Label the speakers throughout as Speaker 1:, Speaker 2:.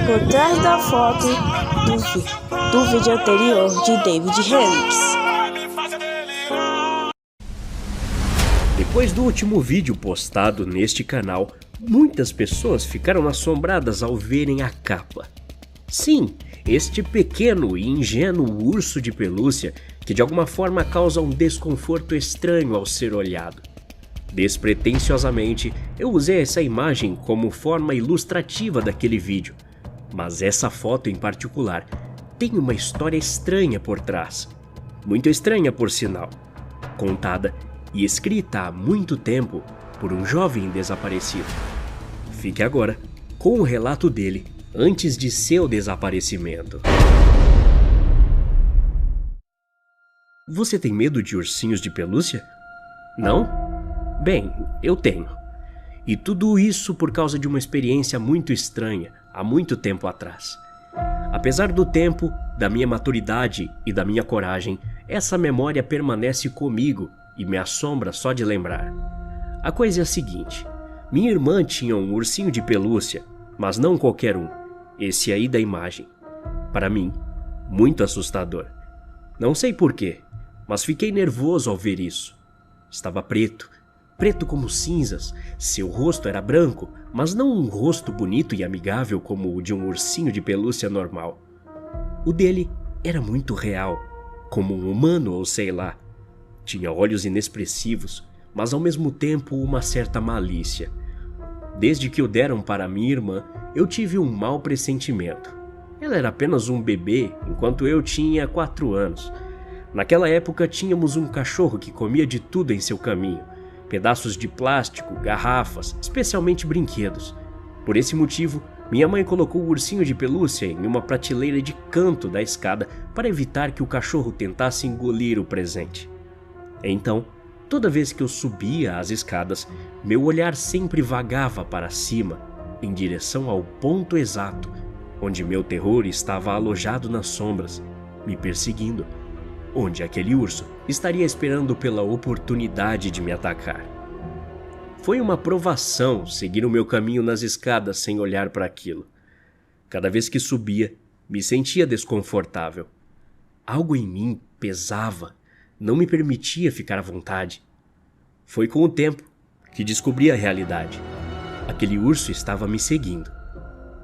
Speaker 1: por trás da foto do vídeo anterior de David Helms.
Speaker 2: Depois do último vídeo postado neste canal, muitas pessoas ficaram assombradas ao verem a capa. Sim, este pequeno e ingênuo urso de pelúcia que de alguma forma causa um desconforto estranho ao ser olhado. Despretensiosamente, eu usei essa imagem como forma ilustrativa daquele vídeo, mas essa foto em particular tem uma história estranha por trás. Muito estranha, por sinal. Contada e escrita há muito tempo por um jovem desaparecido. Fique agora com o relato dele antes de seu desaparecimento. Você tem medo de ursinhos de pelúcia? Não? Bem, eu tenho. E tudo isso por causa de uma experiência muito estranha há muito tempo atrás. Apesar do tempo, da minha maturidade e da minha coragem, essa memória permanece comigo e me assombra só de lembrar. A coisa é a seguinte: minha irmã tinha um ursinho de pelúcia, mas não qualquer um, esse aí da imagem. Para mim, muito assustador. Não sei porquê, mas fiquei nervoso ao ver isso. Estava preto como cinzas, seu rosto era branco, mas não um rosto bonito e amigável como o de um ursinho de pelúcia normal. O dele era muito real, como um humano ou sei lá. Tinha olhos inexpressivos, mas ao mesmo tempo uma certa malícia. Desde que o deram para minha irmã, eu tive um mau pressentimento. Ela era apenas um bebê, enquanto eu tinha 4 anos. Naquela época tínhamos um cachorro que comia de tudo em seu caminho. Pedaços de plástico, garrafas, especialmente brinquedos. Por esse motivo, minha mãe colocou o ursinho de pelúcia em uma prateleira de canto da escada para evitar que o cachorro tentasse engolir o presente. Então, toda vez que eu subia as escadas, meu olhar sempre vagava para cima, em direção ao ponto exato onde meu terror estava alojado nas sombras, me perseguindo, onde aquele urso estaria esperando pela oportunidade de me atacar. Foi uma provação seguir o meu caminho nas escadas sem olhar para aquilo. Cada vez que subia, me sentia desconfortável. Algo em mim pesava, não me permitia ficar à vontade. Foi com o tempo que descobri a realidade. Aquele urso estava me seguindo.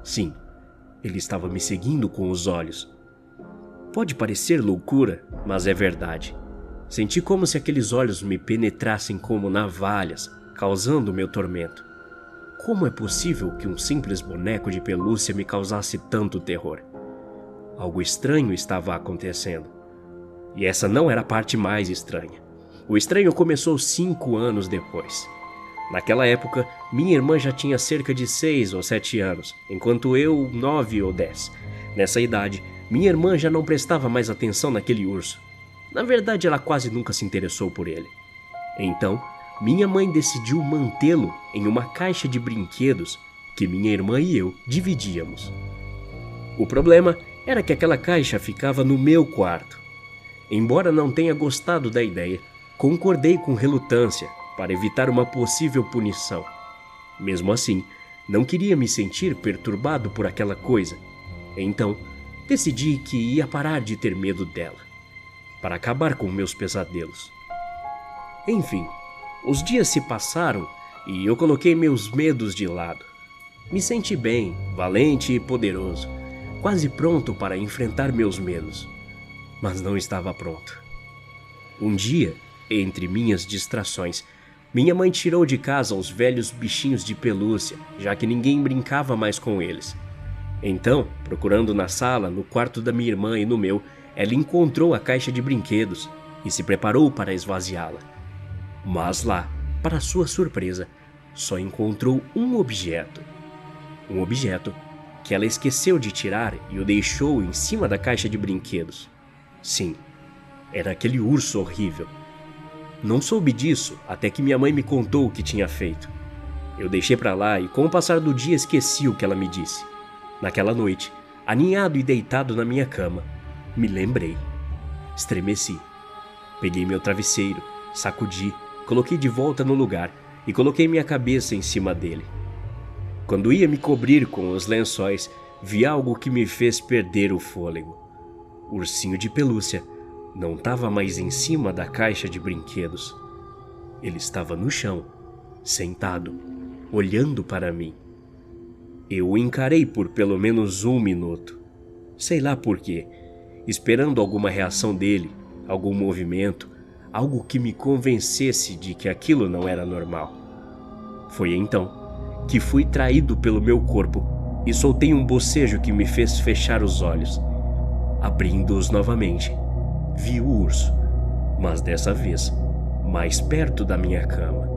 Speaker 2: Sim, ele estava me seguindo com os olhos. Pode parecer loucura, mas é verdade. Senti como se aqueles olhos me penetrassem como navalhas, causando meu tormento. Como é possível que um simples boneco de pelúcia me causasse tanto terror? Algo estranho estava acontecendo. E essa não era a parte mais estranha. O estranho começou 5 anos depois. Naquela época, minha irmã já tinha cerca de 6 ou 7 anos, enquanto eu 9 ou 10. Nessa idade, minha irmã já não prestava mais atenção naquele urso. Na verdade, ela quase nunca se interessou por ele. Então, minha mãe decidiu mantê-lo em uma caixa de brinquedos que minha irmã e eu dividíamos. O problema era que aquela caixa ficava no meu quarto. Embora não tenha gostado da ideia, concordei com relutância para evitar uma possível punição. Mesmo assim, não queria me sentir perturbado por aquela coisa. Então, decidi que ia parar de ter medo dela, para acabar com meus pesadelos. Enfim, os dias se passaram e eu coloquei meus medos de lado. Me senti bem, valente e poderoso, quase pronto para enfrentar meus medos. Mas não estava pronto. Um dia, entre minhas distrações, minha mãe tirou de casa os velhos bichinhos de pelúcia, já que ninguém brincava mais com eles. Então, procurando na sala, no quarto da minha irmã e no meu, ela encontrou a caixa de brinquedos e se preparou para esvaziá-la. Mas lá, para sua surpresa, só encontrou um objeto. Um objeto que ela esqueceu de tirar e o deixou em cima da caixa de brinquedos. Sim, era aquele urso horrível. Não soube disso até que minha mãe me contou o que tinha feito. Eu deixei pra lá e com o passar do dia esqueci o que ela me disse. Naquela noite, aninhado e deitado na minha cama, me lembrei. Estremeci. Peguei meu travesseiro, sacudi, coloquei de volta no lugar e coloquei minha cabeça em cima dele. Quando ia me cobrir com os lençóis, vi algo que me fez perder o fôlego. O ursinho de pelúcia não estava mais em cima da caixa de brinquedos. Ele estava no chão, sentado, olhando para mim. Eu o encarei por pelo menos 1 minuto. Sei lá por quê, esperando alguma reação dele, algum movimento, algo que me convencesse de que aquilo não era normal. Foi então que fui traído pelo meu corpo e soltei um bocejo que me fez fechar os olhos. Abrindo-os novamente, vi o urso, mas dessa vez mais perto da minha cama.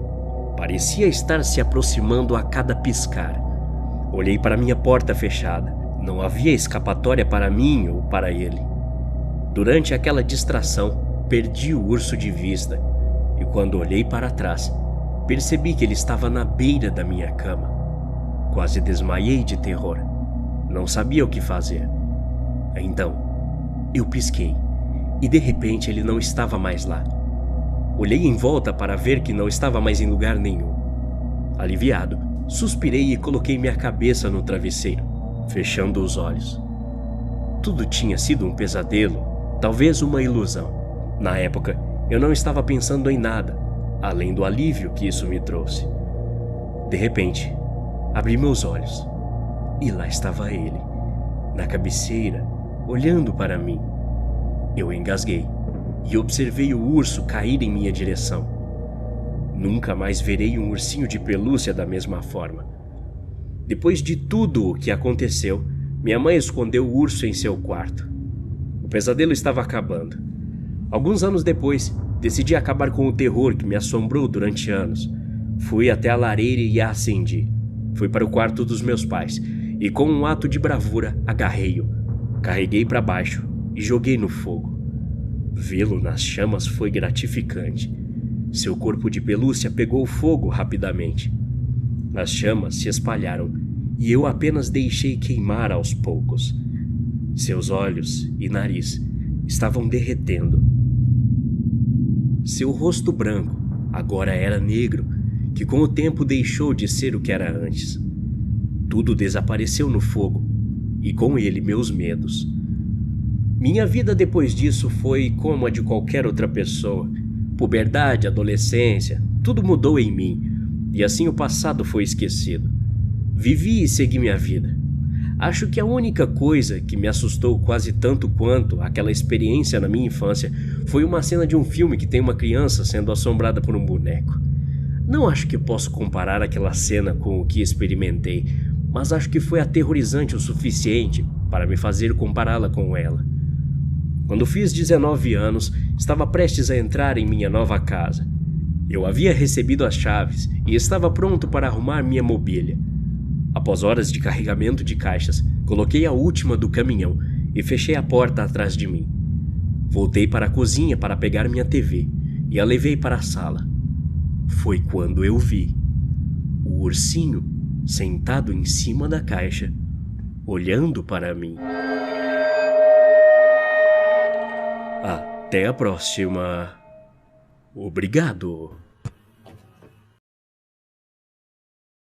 Speaker 2: Parecia estar se aproximando a cada piscar. Olhei para minha porta fechada. Não havia escapatória para mim ou para ele. Durante aquela distração, perdi o urso de vista e quando olhei para trás, percebi que ele estava na beira da minha cama. Quase desmaiei de terror. Não sabia o que fazer. Então, eu pisquei e de repente ele não estava mais lá. Olhei em volta para ver que não estava mais em lugar nenhum. Aliviado, suspirei e coloquei minha cabeça no travesseiro, fechando os olhos. Tudo tinha sido um pesadelo, talvez uma ilusão. Na época, eu não estava pensando em nada, além do alívio que isso me trouxe. De repente, abri meus olhos e lá estava ele, na cabeceira, olhando para mim. Eu engasguei e observei o urso cair em minha direção. Nunca mais verei um ursinho de pelúcia da mesma forma. Depois de tudo o que aconteceu, minha mãe escondeu o urso em seu quarto. O pesadelo estava acabando. Alguns anos depois, decidi acabar com o terror que me assombrou durante anos. Fui até a lareira e a acendi. Fui para o quarto dos meus pais e, com um ato de bravura, agarrei-o. Carreguei para baixo e joguei no fogo. Vê-lo nas chamas foi gratificante. Seu corpo de pelúcia pegou fogo rapidamente. As chamas se espalharam e eu apenas deixei queimar aos poucos. Seus olhos e nariz estavam derretendo. Seu rosto branco agora era negro, que com o tempo deixou de ser o que era antes. Tudo desapareceu no fogo e com ele meus medos. Minha vida depois disso foi como a de qualquer outra pessoa. Puberdade, adolescência, tudo mudou em mim, e assim o passado foi esquecido. Vivi e segui minha vida. Acho que a única coisa que me assustou quase tanto quanto aquela experiência na minha infância foi uma cena de um filme que tem uma criança sendo assombrada por um boneco. Não acho que posso comparar aquela cena com o que experimentei, mas acho que foi aterrorizante o suficiente para me fazer compará-la com ela. Quando fiz 19 anos, estava prestes a entrar em minha nova casa. Eu havia recebido as chaves e estava pronto para arrumar minha mobília. Após horas de carregamento de caixas, coloquei a última do caminhão e fechei a porta atrás de mim. Voltei para a cozinha para pegar minha TV e a levei para a sala. Foi quando eu vi o ursinho sentado em cima da caixa, olhando para mim. Até a próxima. Obrigado.